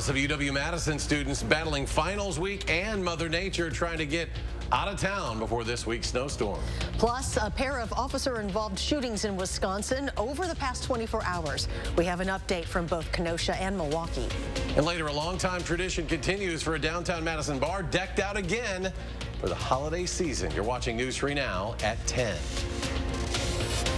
Lots of UW-Madison students battling finals week and Mother Nature trying to get out of town before this week's snowstorm. Plus, a pair of officer-involved shootings in Wisconsin over the past 24 hours. We have an update from both Kenosha and Milwaukee. And later, a longtime tradition continues for a downtown Madison bar decked out again for the holiday season. You're watching News 3 Now at 10.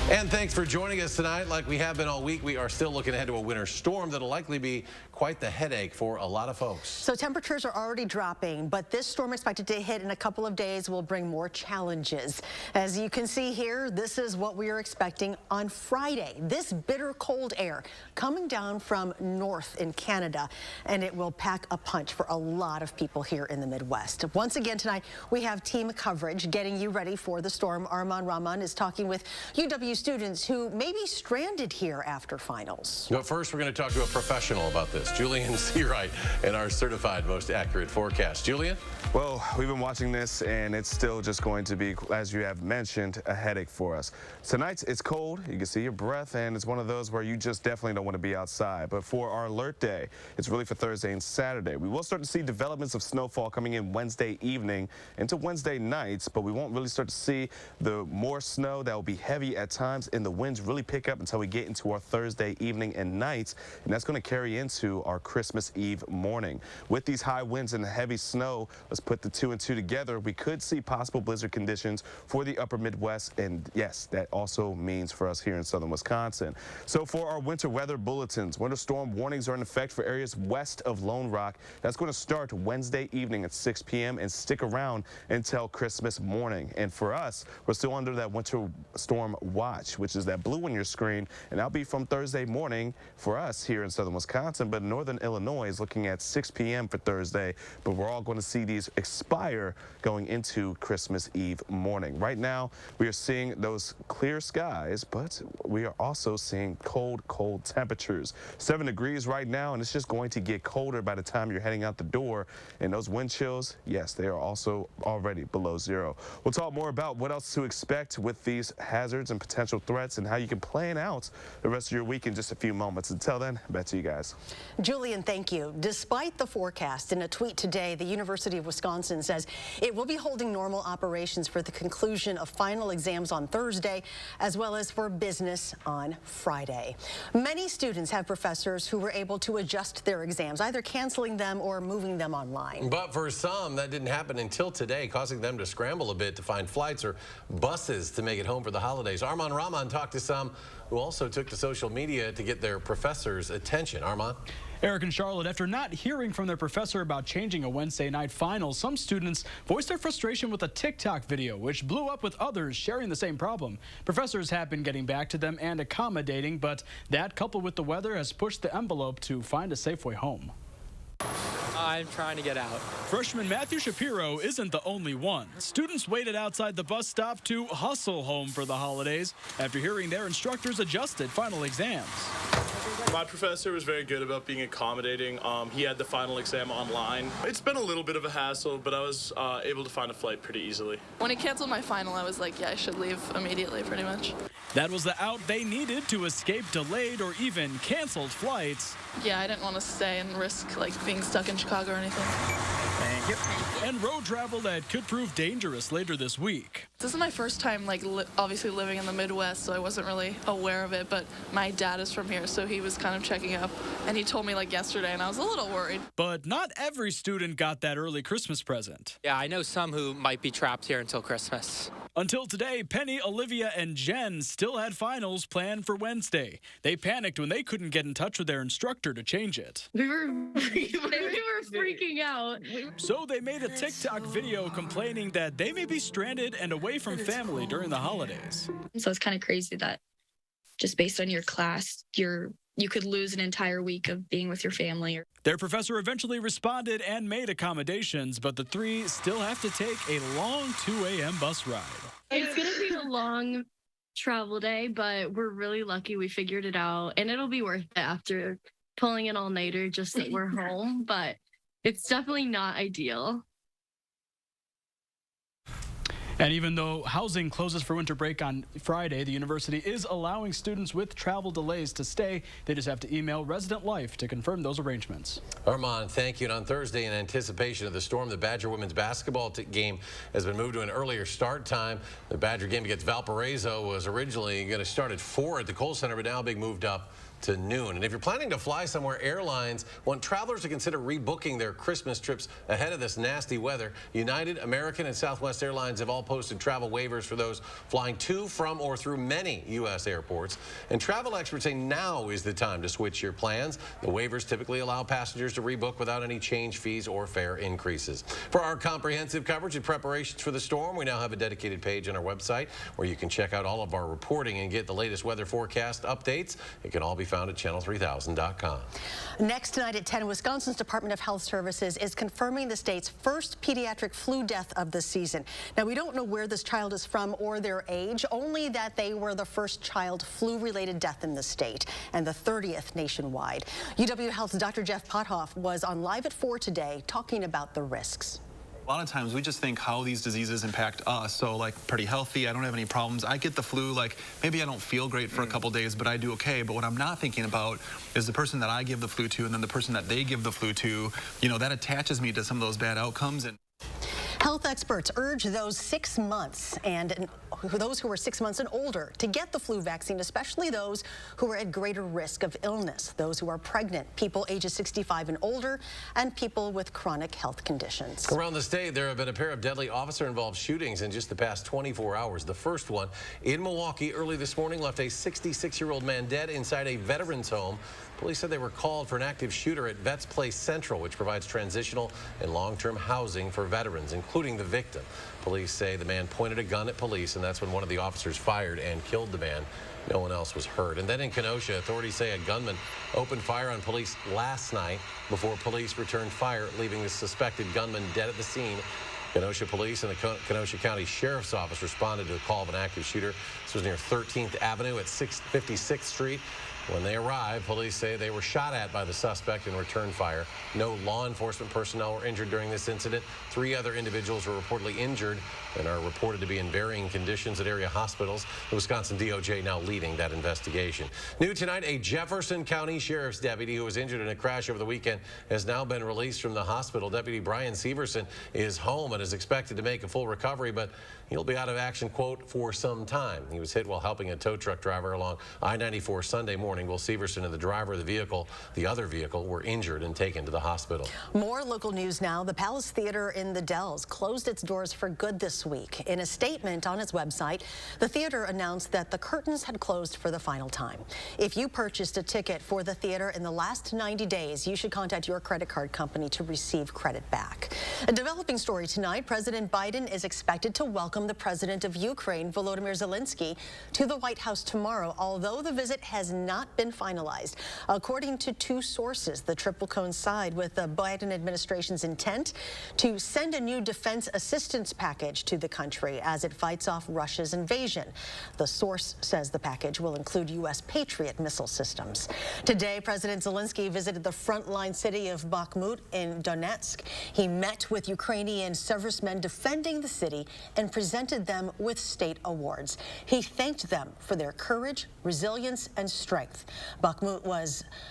And thanks for joining us tonight. Like we have been all week, we are still looking ahead to a winter storm that'll likely be quite the headache for a lot of folks. So temperatures are already dropping, but this storm expected to hit in a couple of days will bring more challenges. As you can see here, this is what we are expecting on Friday. This bitter cold air coming down from north in Canada, and it will pack a punch for a lot of people here in the Midwest. Once again tonight, we have team coverage getting you ready for the storm. Arman Rahman is talking with UW students who may be stranded here after finals. But first, we're going to talk to a professional about this, Julian Seawright, in our certified most accurate forecast. Julian? Well, we've been watching this, and it's still just going to be, as you have mentioned, a headache for us. Tonight, it's cold. You can see your breath, and it's one of those where you just definitely don't want to be outside. But for our alert day, it's really for Thursday and Saturday. We will start to see developments of snowfall coming in Wednesday evening into Wednesday nights, but we won't really start to see the more snow that will be heavy at times, and the winds really pick up until we get into our Thursday evening and nights, and that's going to carry into our Christmas Eve morning. With these high winds and the heavy snow, let's put the 2 and 2 together. We could see possible blizzard conditions for the upper Midwest, and yes, that also means for us here in southern Wisconsin. So for our winter weather bulletins, winter storm warnings are in effect for areas west of Lone Rock. That's going to start Wednesday evening at 6 p.m. and stick around until Christmas morning. And for us, we're still under that winter storm watch, which is that blue on your screen, and that'll be from Thursday morning for us here in southern Wisconsin, but northern Illinois is looking at 6 p.m. for Thursday, but we're all going to see these expire going into Christmas Eve morning. Right now, we are seeing those clear skies, but we are also seeing cold temperatures. 7 degrees right now, and it's just going to get colder by the time you're heading out the door, and those wind chills, yes, they are also already below zero. We'll talk more about what else to expect with these hazards and potential threats and how you can plan out the rest of your week in just a few moments. Until then, back to you guys. Julian, thank you. Despite the forecast, in a tweet today, the University of Wisconsin says it will be holding normal operations for the conclusion of final exams on Thursday, as well as for business on Friday. Many students have professors who were able to adjust their exams, either canceling them or moving them online. But for some, that didn't happen until today, causing them to scramble a bit to find flights or buses to make it home for the holidays. Arman Rahman talked to some who also took to social media to get their professors' attention. Arman? Eric and Charlotte, after not hearing from their professor about changing a Wednesday night final, some students voiced their frustration with a TikTok video, which blew up with others sharing the same problem. Professors have been getting back to them and accommodating, but that, coupled with the weather, has pushed the envelope to find a safe way home. I'm trying to get out. Freshman Matthew Shapiro isn't the only one. Students waited outside the bus stop to hustle home for the holidays after hearing their instructors adjusted final exams. My professor was very good about being accommodating. He had the final exam online. It's been a little bit of a hassle, but I was able to find a flight pretty easily. When he canceled my final, I was like, yeah, I should leave immediately, pretty much. That was the out they needed to escape delayed or even canceled flights. Yeah, I didn't want to stay and risk like being stuck in Chicago or anything. Thank you. And road travel that could prove dangerous later this week. This is my first time, like, obviously living in the Midwest, so I wasn't really aware of it, but my dad is from here, so he was kind of checking up, and he told me, like, yesterday, and I was a little worried. But not every student got that early Christmas present. Yeah, I know some who might be trapped here until Christmas. Until today, Penny, Olivia, and Jen still had finals planned for Wednesday. They panicked when they couldn't get in touch with their instructor to change it. We were freaking out. So they made a TikTok video complaining that they may be stranded and away from family during the holidays. So it's kind of crazy that just based on your class, you could lose an entire week of being with your family. Their professor eventually responded and made accommodations, but the three still have to take a long 2 a.m. bus ride. It's going to be a long travel day, but we're really lucky we figured it out, and it'll be worth it after pulling an all-nighter just that we're home, but it's definitely not ideal. And even though housing closes for winter break on Friday, the university is allowing students with travel delays to stay. They just have to email Resident Life to confirm those arrangements. Armand, thank you. And on Thursday, in anticipation of the storm, the Badger women's basketball game has been moved to an earlier start time. The Badger game against Valparaiso was originally going to start at 4 at the Kohl Center, but now being moved up to noon. And if you're planning to fly somewhere, airlines want travelers to consider rebooking their Christmas trips ahead of this nasty weather. United, American, and Southwest Airlines have all posted travel waivers for those flying to, from, or through many U.S. airports. And travel experts say now is the time to switch your plans. The waivers typically allow passengers to rebook without any change fees or fare increases. For our comprehensive coverage and preparations for the storm, we now have a dedicated page on our website where you can check out all of our reporting and get the latest weather forecast updates. It can all be found at channel3000.com. Next tonight at 10, Wisconsin's Department of Health Services is confirming the state's first pediatric flu death of the season. Now, we don't know where this child is from or their age, only that they were the first child flu-related death in the state and the 30th nationwide. UW Health's Dr. Jeff Pothoff was on Live at 4 today talking about the risks. A lot of times we just think how these diseases impact us. So like pretty healthy, I don't have any problems. I get the flu, like maybe I don't feel great for a couple days, but I do okay. But what I'm not thinking about is the person that I give the flu to and then the person that they give the flu to, you know, that attaches me to some of those bad outcomes. And health experts urge those 6 months and those who are 6 months and older to get the flu vaccine, especially those who are at greater risk of illness, those who are pregnant, people ages 65 and older, and people with chronic health conditions. Around the state, there have been a pair of deadly officer-involved shootings in just the past 24 hours. The first one in Milwaukee early this morning left a 66-year-old man dead inside a veteran's home. Police said they were called for an active shooter at Vets Place Central, which provides transitional and long-term housing for veterans, including the victim. Police say the man pointed a gun at police, and that's when one of the officers fired and killed the man. No one else was hurt. And then in Kenosha, authorities say a gunman opened fire on police last night before police returned fire, leaving the suspected gunman dead at the scene. Kenosha Police and the Kenosha County Sheriff's Office responded to the call of an active shooter. This was near 13th Avenue at 56th Street. When they arrived, police say they were shot at by the suspect and returned fire. No law enforcement personnel were injured during this incident. 3 other individuals were reportedly injured and are reported to be in varying conditions at area hospitals. The Wisconsin DOJ now leading that investigation. New tonight, a Jefferson County Sheriff's deputy who was injured in a crash over the weekend has now been released from the hospital. Deputy Brian Severson is home and is expected to make a full recovery, but he'll be out of action, quote, for some time. He was hit while helping a tow truck driver along I-94 Sunday morning. Will Severson and the driver of the other vehicle, were injured and taken to the hospital. More local news now. The Palace Theater in the Dells closed its doors for good this week. In a statement on its website, the theater announced that the curtains had closed for the final time. If you purchased a ticket for the theater in the last 90 days, you should contact your credit card company to receive credit back. A developing story tonight. President Biden is expected to welcome the president of Ukraine, Volodymyr Zelensky, to the White House tomorrow, although the visit has not been finalized. According to 2 sources, the trip will coincide with the Biden administration's intent to send a new defense assistance package to the country as it fights off Russia's invasion. The source says the package will include U.S. Patriot missile systems. Today, President Zelensky visited the frontline city of Bakhmut in Donetsk. He met with Ukrainian servicemen defending the city and presented them with state awards. He thanked them for their courage, resilience, and strength. Bakhmut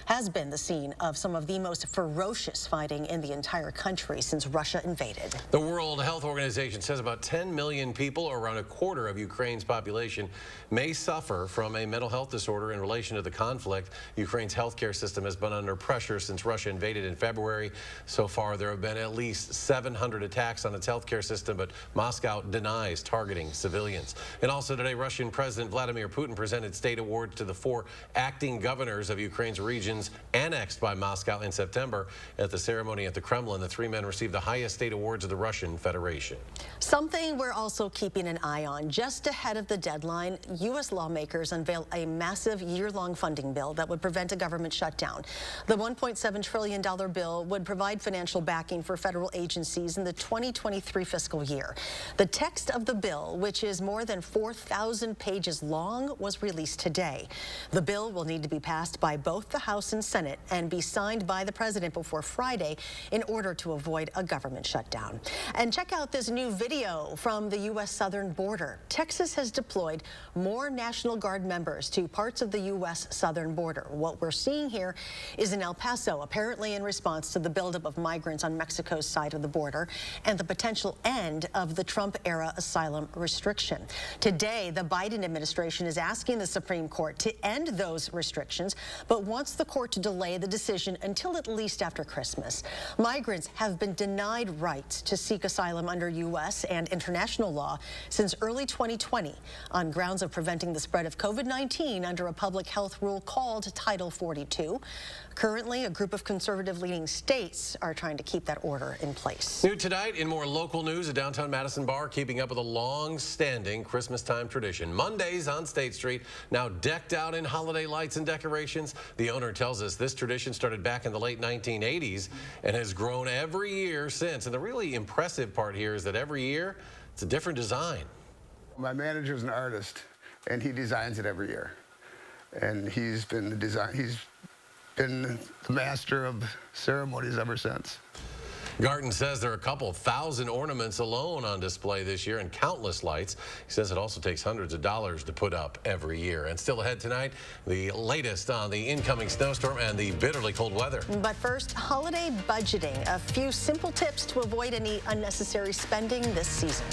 has been the scene of some of the most ferocious fighting in the entire country since Russia invaded. The World Health Organization says about 10 million people, or around a quarter of Ukraine's population, may suffer from a mental health disorder in relation to the conflict. Ukraine's healthcare system has been under pressure since Russia invaded in February. So far, there have been at least 700 attacks on its healthcare system, but Moscow denies targeting civilians. And also today, Russian President Vladimir Putin presented state awards to the 4 acting governors of Ukraine's regions annexed by Moscow in September. At the ceremony at the Kremlin, the 3 men received the highest state awards of the Russian Federation. Something we're also keeping an eye on. Just ahead of the deadline, U.S. lawmakers unveil a massive year-long funding bill that would prevent a government shutdown. The $1.7 trillion bill would provide financial backing for federal agencies in the 2023 fiscal year. The text of the bill, which is more than 4,000 pages long, was released today. The bill will will need to be passed by both the House and Senate and be signed by the president before Friday in order to avoid a government shutdown. And check out this new video from the U.S. southern border. Texas has deployed more National Guard members to parts of the U.S. southern border. What we're seeing here is in El Paso, apparently in response to the buildup of migrants on Mexico's side of the border and the potential end of the Trump-era asylum restriction. Today, the Biden administration is asking the Supreme Court to end those restrictions, but wants the court to delay the decision until at least after Christmas. Migrants have been denied rights to seek asylum under U.S. and international law since early 2020 on grounds of preventing the spread of COVID-19 under a public health rule called Title 42. Currently, a group of conservative-leaning states are trying to keep that order in place. New tonight, in more local news, a downtown Madison bar keeping up with a long-standing Christmas-time tradition. Mondays on State Street, now decked out in holiday lights and decorations. The owner tells us this tradition started back in the late 1980s and has grown every year since. And the really impressive part here is that every year, it's a different design. My manager's an artist, and he designs it every year. And he's been the master of ceremonies ever since. Garten says there are a couple thousand ornaments alone on display this year and countless lights. He says it also takes hundreds of dollars to put up every year. And still ahead tonight, the latest on the incoming snowstorm and the bitterly cold weather. But first, holiday budgeting. A few simple tips to avoid any unnecessary spending this season.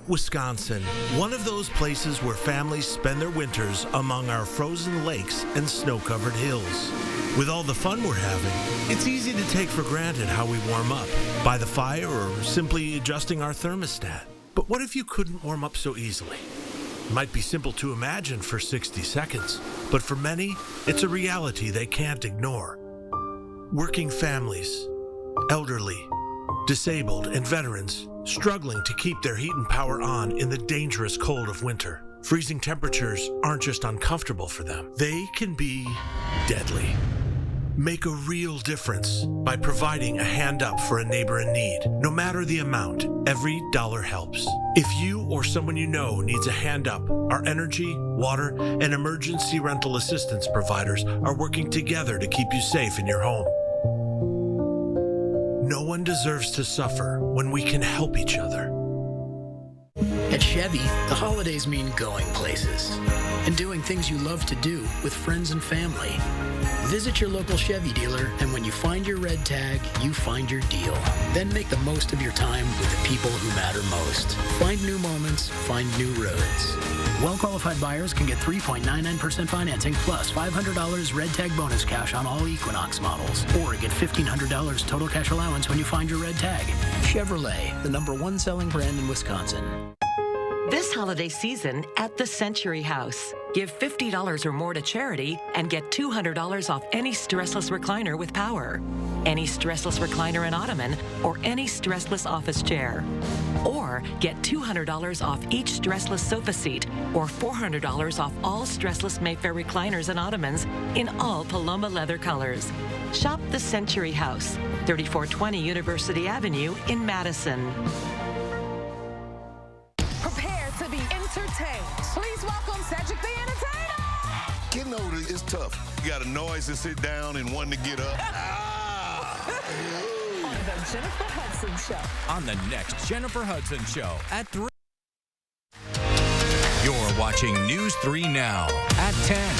Wisconsin, one of those places where families spend their winters among our frozen lakes and snow-covered hills. With all the fun we're having, it's easy to take for granted how we warm up, by the fire or simply adjusting our thermostat. But what if you couldn't warm up so easily? It might be simple to imagine for 60 seconds, but for many, it's a reality they can't ignore. Working families, elderly, disabled, and veterans struggling to keep their heat and power on in the dangerous cold of winter. Freezing temperatures aren't just uncomfortable for them, they can be deadly. Make a real difference by providing a hand up for a neighbor in need. No matter the amount, every dollar helps. If you or someone you know needs a hand up, our energy, water, and emergency rental assistance providers are working together to keep you safe in your home. No one deserves to suffer when we can help each other. At Chevy, the holidays mean going places and doing things you love to do with friends and family. Visit your local Chevy dealer, and when you find your red tag, you find your deal. Then make the most of your time with the people who matter most. Find new moments, find new roads. Well-qualified buyers can get 3.99% financing plus $500 red tag bonus cash on all Equinox models, or get $1,500 total cash allowance when you find your red tag. Chevrolet, the #1 selling brand in Wisconsin. This holiday season at the Century House, give $50 or more to charity and get $200 off any stressless recliner with power, any stressless recliner and ottoman, or any stressless office chair. Or get $200 off each stressless sofa seat or $400 off all stressless Mayfair recliners and ottomans in all Paloma leather colors. Shop the Century House, 3420 University Avenue in Madison. Prepare to be entertained. Please welcome Cedric the Entertainer. Getting older is tough. You got a noise to sit down and one to get up. On the Jennifer Hudson Show. On the next Jennifer Hudson Show at 3. You're watching News 3 Now at 10.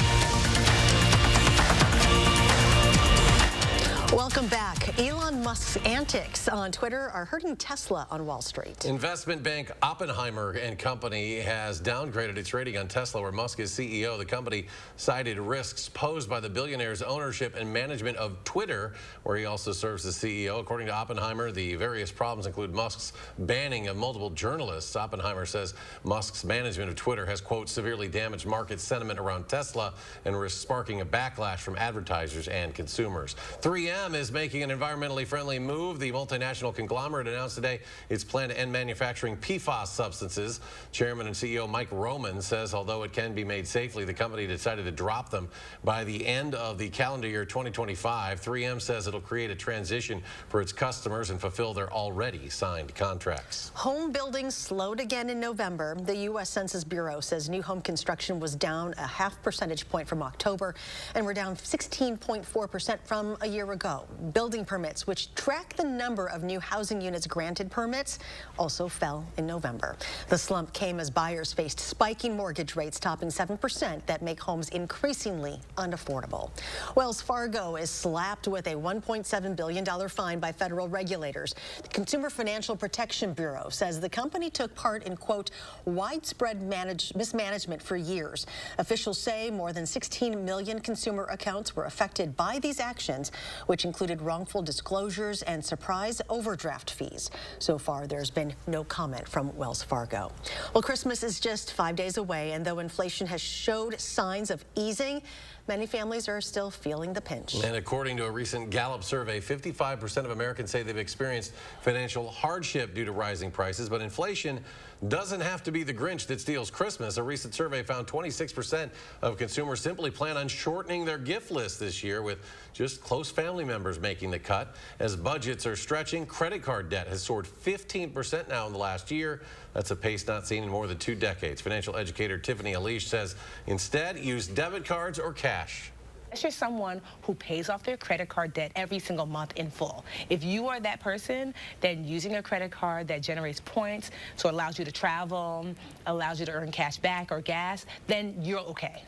Welcome back. Elon Musk's antics on Twitter are hurting Tesla on Wall Street. Investment bank Oppenheimer and Company has downgraded its rating on Tesla, where Musk is CEO. The company cited risks posed by the billionaire's ownership and management of Twitter, where he also serves as CEO. According to Oppenheimer, the various problems include Musk's banning of multiple journalists. Oppenheimer says Musk's management of Twitter has, quote, severely damaged market sentiment around Tesla and risks sparking a backlash from advertisers and consumers. 3M is making an environmentally friendly move. The multinational conglomerate announced today its plan to end manufacturing PFAS substances. Chairman and CEO Mike Roman says although it can be made safely, the company decided to drop them by the end of the calendar year 2025. 3M says it'll create a transition for its customers and fulfill their already signed contracts. Home building slowed again in November. The U.S. Census Bureau says new home construction was down a half percentage point from October, and we're down 16.4% from a year ago. Building permits, which track the number of new housing units granted permits, also fell in November. The slump came as buyers faced spiking mortgage rates topping 7% that make homes increasingly unaffordable. Wells Fargo is slapped with a $1.7 billion fine by federal regulators. The Consumer Financial Protection Bureau says the company took part in, quote, widespread mismanagement for years. Officials say more than 16 million consumer accounts were affected by these actions, which included wrongful disclosures and surprise overdraft fees. So far, there's been no comment from Wells Fargo. Well, Christmas is just 5 days away, and though inflation has showed signs of easing, many families are still feeling the pinch. And according to a recent Gallup survey, 55% of Americans say they've experienced financial hardship due to rising prices, but inflation doesn't have to be the Grinch that steals Christmas. A recent survey found 26% of consumers simply plan on shortening their gift list this year, with just close family members making the cut. As budgets are stretching, credit card debt has soared 15% now in the last year. That's a pace not seen in more than 2 decades. Financial educator Tiffany Alish says instead use debit cards or cash. Unless you're someone who pays off their credit card debt every single month in full. If you are that person, then using a credit card that generates points, so it allows you to travel, allows you to earn cash back or gas, then you're okay.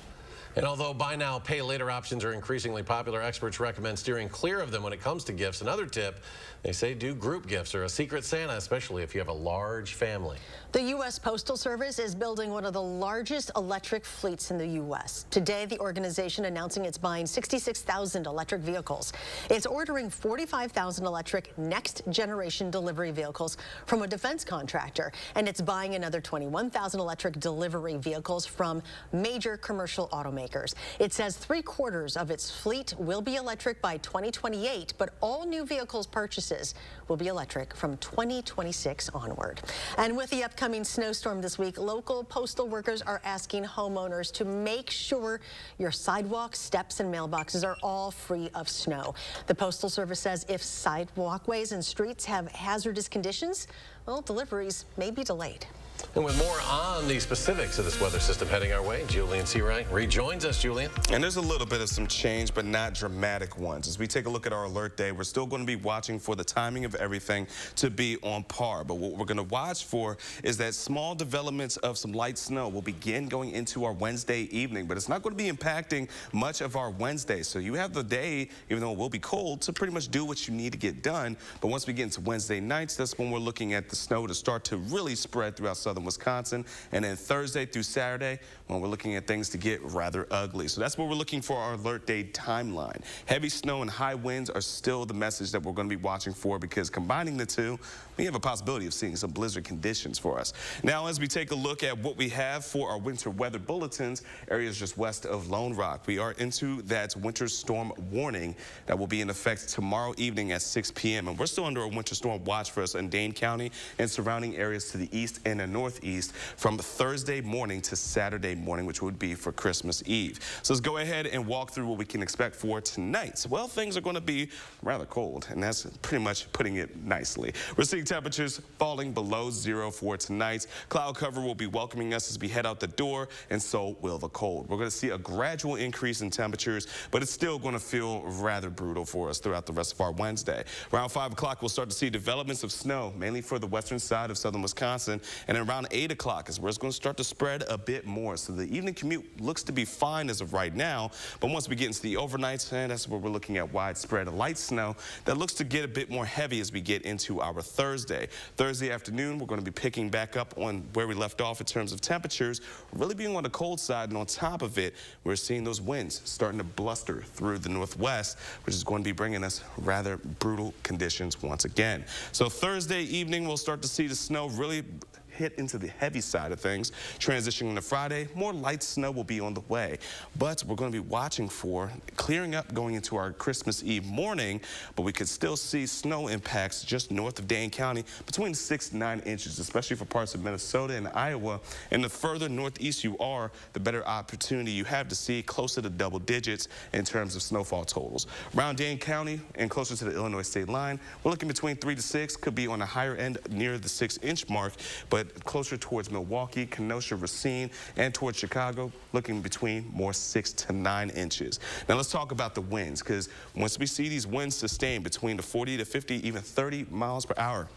And although buy now, pay later options are increasingly popular, experts recommend steering clear of them when it comes to gifts. Another tip, they say do group gifts or a Secret Santa, especially if you have a large family. The U.S. Postal Service is building one of the largest electric fleets in the U.S. Today, the organization announcing it's buying 66,000 electric vehicles. It's ordering 45,000 electric next-generation delivery vehicles from a defense contractor, and it's buying another 21,000 electric delivery vehicles from major commercial automakers. It says 3/4 of its fleet will be electric by 2028, but all new vehicles purchases will be electric from 2026 onward. And with the upcoming snowstorm this week, local postal workers are asking homeowners to make sure your sidewalks, steps, and mailboxes are all free of snow. The Postal Service says if sidewalkways and streets have hazardous conditions, well, deliveries may be delayed. And with more on the specifics of this weather system heading our way, Julian Seawright rejoins us. Julian. And there's a little bit of some change, but not dramatic ones. As we take a look at our alert day, we're still going to be watching for the timing of everything to be on par. But what we're going to watch for is that small developments of some light snow will begin going into our Wednesday evening, but it's not going to be impacting much of our Wednesday. So you have the day, even though it will be cold, to pretty much do what you need to get done. But once we get into Wednesday nights, that's when we're looking at the snow to start to really spread throughout southern Wisconsin, and then Thursday through Saturday when we're looking at things to get rather ugly. So that's what we're looking for our alert day timeline. Heavy snow and high winds are still the message that we're going to be watching for, because combining the two, we have a possibility of seeing some blizzard conditions for us. Now, as we take a look at what we have for our winter weather bulletins, areas just west of Lone Rock, we are into that winter storm warning that will be in effect tomorrow evening at 6 p.m. And we're still under a winter storm watch for us in Dane County and surrounding areas to the east and the northeast from Thursday morning to Saturday morning, which would be for Christmas Eve. So let's go ahead and walk through what we can expect for tonight. Well, things are going to be rather cold, and that's pretty much putting it nicely. We're seeing temperatures falling below 0 for tonight. Cloud cover will be welcoming us as we head out the door, and so will the cold. We're going to see a gradual increase in temperatures, but it's still going to feel rather brutal for us throughout the rest of our Wednesday. Around 5 o'clock, we'll start to see developments of snow, mainly for the western side of southern Wisconsin, and around around 8 o'clock is where it's going to start to spread a bit more. So the evening commute looks to be fine as of right now, but once we get into the overnights, and that's where we're looking at widespread light snow that looks to get a bit more heavy as we get into our Thursday. Thursday afternoon, we're going to be picking back up on where we left off in terms of temperatures, really being on the cold side, and on top of it, we're seeing those winds starting to bluster through the northwest, which is going to be bringing us rather brutal conditions once again. So Thursday evening, we'll start to see the snow really hit into the heavy side of things. Transitioning to Friday, more light snow will be on the way, but we're going to be watching for clearing up going into our Christmas Eve morning, but we could still see snow impacts just north of Dane County between 6 to 9 inches, especially for parts of Minnesota and Iowa. And the further northeast you are, the better opportunity you have to see closer to double digits in terms of snowfall totals. Around Dane County and closer to the Illinois state line, we're looking between 3 to 6, could be on the higher end near the 6-inch mark, but closer towards Milwaukee, Kenosha, Racine, and towards Chicago, looking between more 6 to 9 inches. Now let's talk about the winds, because once we see these winds sustain between the 40 to 50, even 30 miles per hour,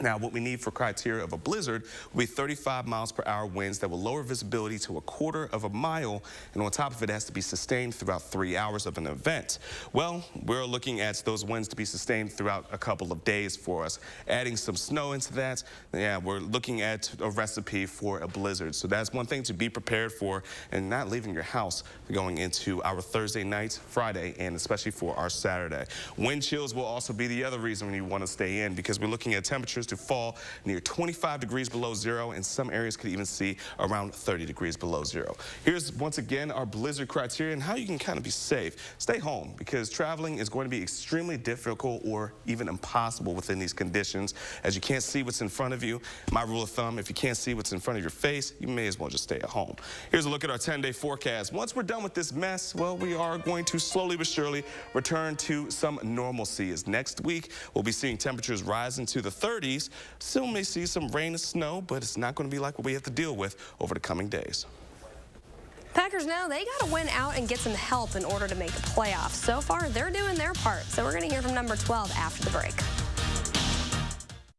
now, what we need for criteria of a blizzard will be 35 miles per hour winds that will lower visibility to a quarter of a mile, and on top of it has to be sustained throughout 3 hours of an event. Well, we're looking at those winds to be sustained throughout a couple of days for us. Adding some snow into that, yeah, we're looking at a recipe for a blizzard. So that's one thing to be prepared for, and not leaving your house going into our Thursday night, Friday, and especially for our Saturday. Wind chills will also be the other reason you want to stay in, because we're looking at temperatures to fall near 25 degrees below zero, and some areas could even see around 30 degrees below zero. Here's once again our blizzard criteria and how you can kind of be safe. Stay home, because traveling is going to be extremely difficult or even impossible within these conditions, as you can't see what's in front of you. My rule of thumb, if you can't see what's in front of your face, you may as well just stay at home. Here's a look at our 10-day forecast. Once we're done with this mess, well, we are going to slowly but surely return to some normalcy, as next week we'll be seeing temperatures rise into the 30s. Still may see some rain and snow, but it's not going to be like what we have to deal with over the coming days. Packers now, they got to win out and get some help in order to make the playoffs. So far, they're doing their part. So we're going to hear from number 12 after the break.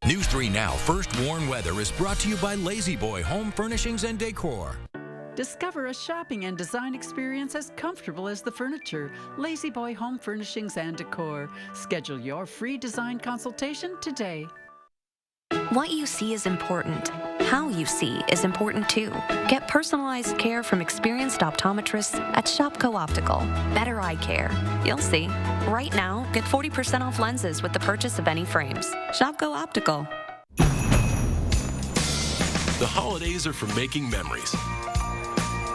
News 3 Now First Warn Weather is brought to you by Lazy Boy Home Furnishings and Decor. Discover a shopping and design experience as comfortable as the furniture. Lazy Boy Home Furnishings and Decor. Schedule your free design consultation today. What you see is important. How you see is important too. Get personalized care from experienced optometrists at Shopko Optical. Better eye care. You'll see. Right now, get 40% off lenses with the purchase of any frames. Shopko Optical. The holidays are for making memories,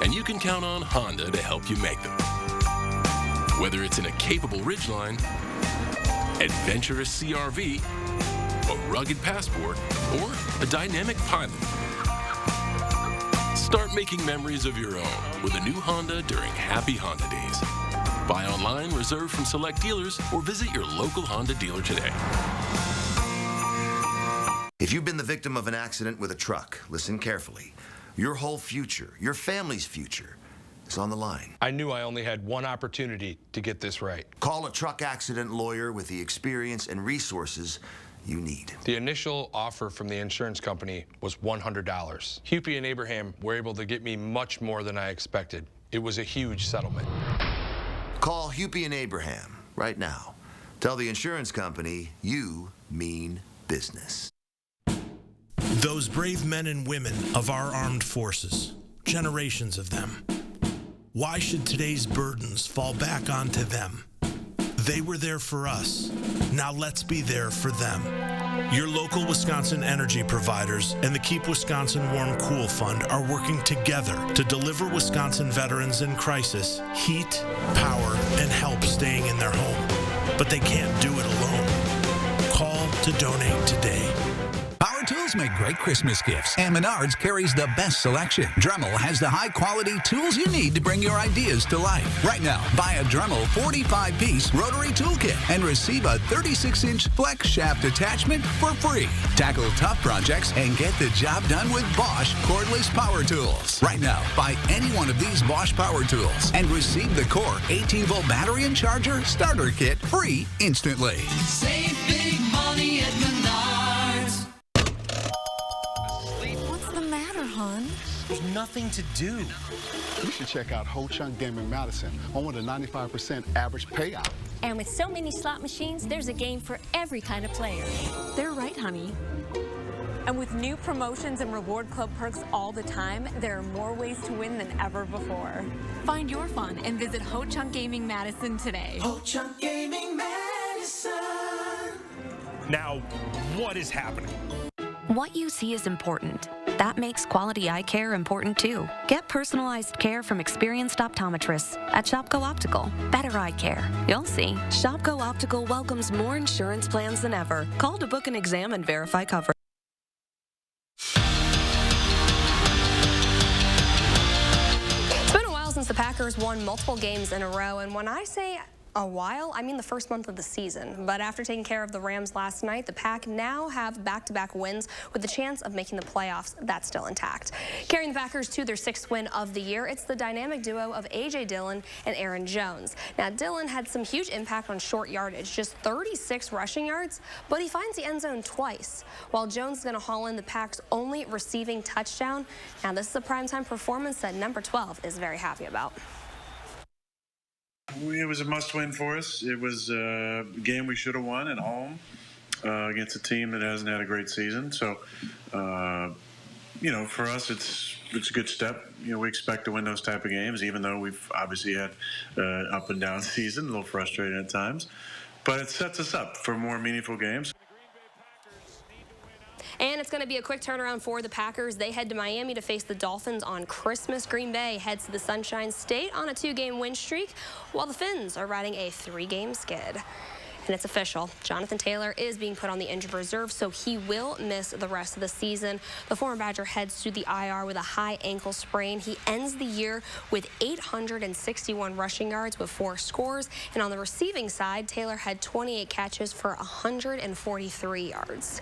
and you can count on Honda to help you make them. Whether it's in a capable Ridgeline, adventurous CRV, a rugged Passport, or a dynamic Pilot. Start making memories of your own with a new Honda during Happy Honda Days. Buy online, reserve from select dealers, or visit your local Honda dealer today. If you've been the victim of an accident with a truck, listen carefully. Your whole future, your family's future, is on the line. I knew I only had one opportunity to get this right. Call a truck accident lawyer with the experience and resources you need. The initial offer from the insurance company was $100. Hupy and Abraham were able to get me much more than I expected. It was a huge settlement. Call Hupy and Abraham right now. Tell the insurance company you mean business. Those brave men and women of our armed forces, generations of them. Why should today's burdens fall back onto them? They were there for us. Now let's be there for them. Your local Wisconsin energy providers and the Keep Wisconsin Warm Cool Fund are working together to deliver Wisconsin veterans in crisis heat, power, and help staying in their home. But they can't do it alone. Call to donate today. Power tools make great Christmas gifts, and Menards carries the best selection. Dremel has the high-quality tools you need to bring your ideas to life. Right now, buy a Dremel 45-piece rotary toolkit and receive a 36-inch flex shaft attachment for free. Tackle tough projects and get the job done with Bosch cordless power tools. Right now, buy any one of these Bosch power tools and receive the Core 18-volt battery and charger starter kit free instantly. Save big money at Menards. water, hon. There's nothing to do. You should check out Ho Chunk Gaming Madison, home with a 95% average payout. And with so many slot machines, there's a game for every kind of player. They're right, honey. And with new promotions and reward club perks all the time, there are more ways to win than ever before. Find your fun and visit Ho Chunk Gaming Madison today. Ho Chunk Gaming Madison. Now, what is happening? What you see is important. That makes quality eye care important too. Get personalized care from experienced optometrists at Shopko Optical. Better eye care. You'll see. Shopko Optical welcomes more insurance plans than ever. Call to book an exam and verify coverage. It's been a while since the Packers won multiple games in a row, and when I say a while, I mean the first month of the season. But after taking care of the Rams last night, the Pack now have back-to-back wins with the chance of making the playoffs. That's still intact. Carrying the Packers to their 6th win of the year, it's the dynamic duo of A.J. Dillon and Aaron Jones. Now, Dillon had some huge impact on short yardage, just 36 rushing yards, but he finds the end zone twice, while Jones is going to haul in the Pack's only receiving touchdown. Now, this is a primetime performance that number 12 is very happy about. It was a must-win for us. It was a game we should have won at home against a team that hasn't had a great season. So, you know, for us, it's a good step. You know, we expect to win those type of games, even though we've obviously had up and down season, a little frustrating at times. But it sets us up for more meaningful games. And it's going to be a quick turnaround for the Packers. They head to Miami to face the Dolphins on Christmas. Green Bay heads to the Sunshine State on a 2-game win streak, while the Finns are riding a 3-game skid. And it's official. Jonathan Taylor is being put on the injured reserve, so he will miss the rest of the season. The former Badger heads to the IR with a high ankle sprain. He ends the year with 861 rushing yards with 4 scores. And on the receiving side, Taylor had 28 catches for 143 yards.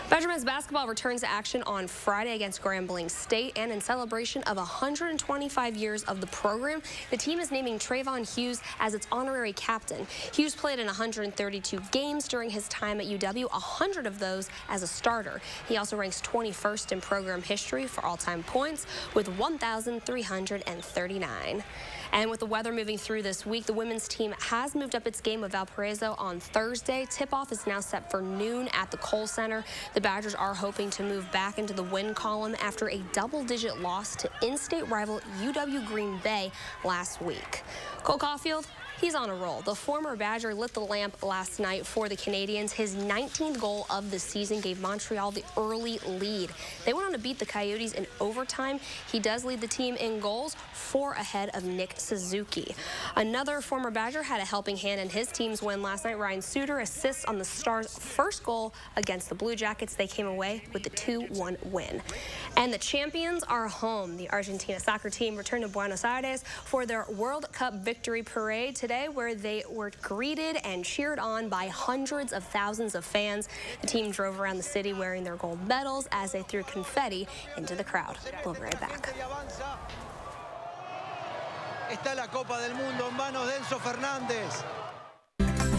Badger men's basketball returns to action on Friday against Grambling State, and in celebration of 125 years of the program, the team is naming Trayvon Hughes as its honorary captain. Hughes played in 132 games during his time at UW, 100 of those as a starter. He also ranks 21st in program history for all-time points with 1,339. And with the weather moving through this week, the women's team has moved up its game with Valparaiso on Thursday. Tip-off is now set for noon at the Kohl Center. The Badgers are hoping to move back into the win column after a double-digit loss to in-state rival UW Green Bay last week. Cole Caulfield, he's on a roll. The former Badger lit the lamp last night for the Canadians. His 19th goal of the season gave Montreal the early lead. They went on to beat the Coyotes in overtime. He does lead the team in goals, 4 ahead of Nick Suzuki. Another former Badger had a helping hand in his team's win last night. Ryan Suter assists on the Stars' first goal against the Blue Jackets. They came away with the 2-1 win. And the champions are home. The Argentina soccer team returned to Buenos Aires for their World Cup victory parade today, where they were greeted and cheered on by hundreds of thousands of fans. The team drove around the city wearing their gold medals as they threw confetti into the crowd. We'll be right back. Está la Copa del Mundo en manos de Enzo Fernández.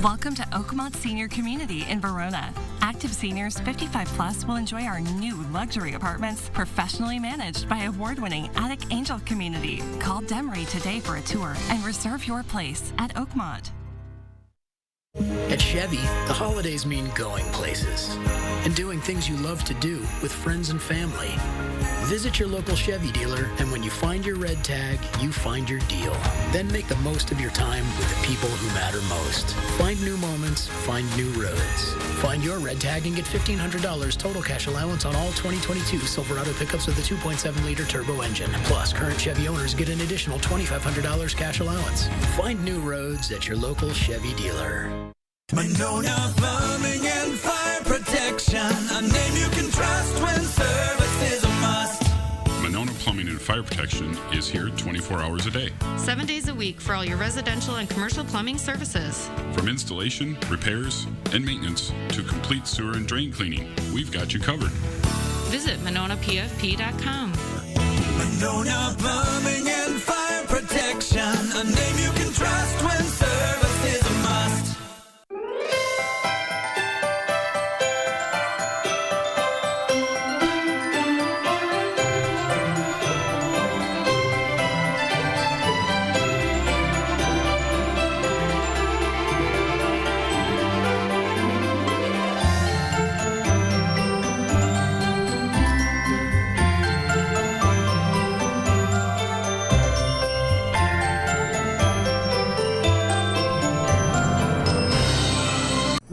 Welcome to Oakmont Senior Community in Verona. Active seniors 55 plus will enjoy our new luxury apartments, professionally managed by award-winning Attic Angel Community. Call Demery today for a tour and reserve your place at Oakmont. At Chevy, the holidays mean going places and doing things you love to do with friends and family. Visit your local Chevy dealer, and when you find your red tag, you find your deal. Then make the most of your time with the people who matter most. Find new moments, find new roads. Find your red tag and get $1,500 total cash allowance on all 2022 Silverado pickups with a 2.7-liter turbo engine. Plus, current Chevy owners get an additional $2,500 cash allowance. Find new roads at your local Chevy dealer. Monona Plumbing and Fire Protection, a name you can trust when service is a must. Monona Plumbing and Fire Protection is here 24 hours a day. 7 days a week for all your residential and commercial plumbing services. From installation, repairs, and maintenance to complete sewer and drain cleaning, we've got you covered. Visit MononaPFP.com. Monona Plumbing and Fire Protection, a name you can trust when service is a must.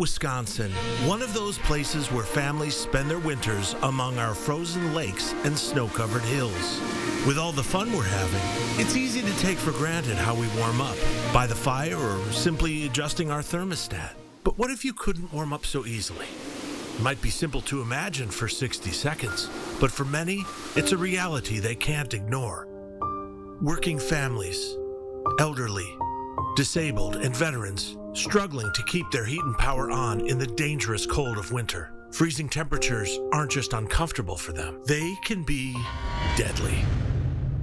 Wisconsin, one of those places where families spend their winters among our frozen lakes and snow-covered hills. With all the fun we're having, it's easy to take for granted how we warm up, by the fire or simply adjusting our thermostat. But what if you couldn't warm up so easily? It might be simple to imagine for 60 seconds, but for many, it's a reality they can't ignore. Working families, elderly, disabled, and veterans struggling to keep their heat and power on in the dangerous cold of winter. Freezing temperatures aren't just uncomfortable for them, they can be deadly.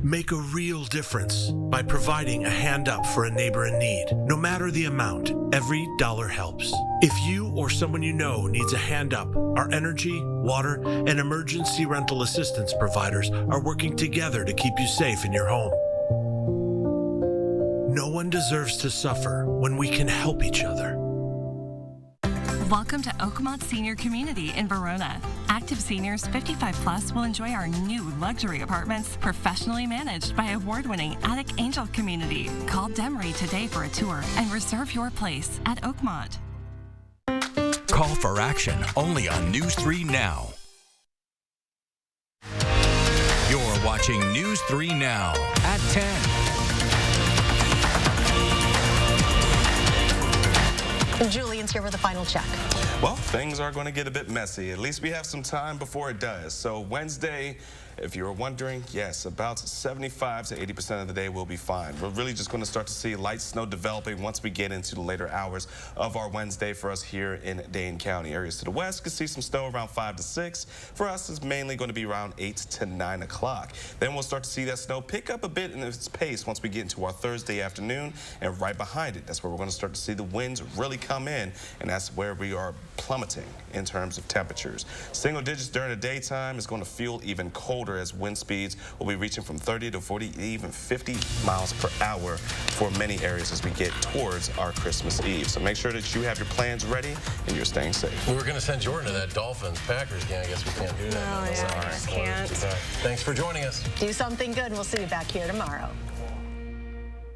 Make a real difference by providing a hand up for a neighbor in need. No matter the amount, every dollar helps. If you or someone you know needs a hand up, our energy, water, and emergency rental assistance providers are working together to keep you safe in your home. No one deserves to suffer when we can help each other. Welcome to Oakmont Senior Community in Verona. Active seniors 55 plus will enjoy our new luxury apartments, professionally managed by award-winning Attic Angel Community. Call Demery today for a tour and reserve your place at Oakmont. Call for action only on News 3 Now. You're watching News 3 Now at 10. Julian's here with a final check. Well, things are going to get a bit messy. At least we have some time before it does. So Wednesday, if you were wondering, yes, about 75 to 80% of the day will be fine. We're really just going to start to see light snow developing once we get into the later hours of our Wednesday for us here in Dane County. Areas to the west could see some snow around 5 to 6. For us, it's mainly going to be around 8 to 9 o'clock. Then we'll start to see that snow pick up a bit in its pace once we get into our Thursday afternoon, and right behind it, that's where we're going to start to see the winds really come in, and that's where we are plummeting in terms of temperatures. Single digits during the daytime is going to feel even colder as wind speeds will be reaching from 30 to 40, even 50 miles per hour for many areas as we get towards our Christmas Eve. So make sure that you have your plans ready and you're staying safe. We were going to send Jordan to that Dolphins-Packers game. I guess we can't do that. No, yeah, I just can't. Thanks for joining us. Do something good. We'll see you back here tomorrow.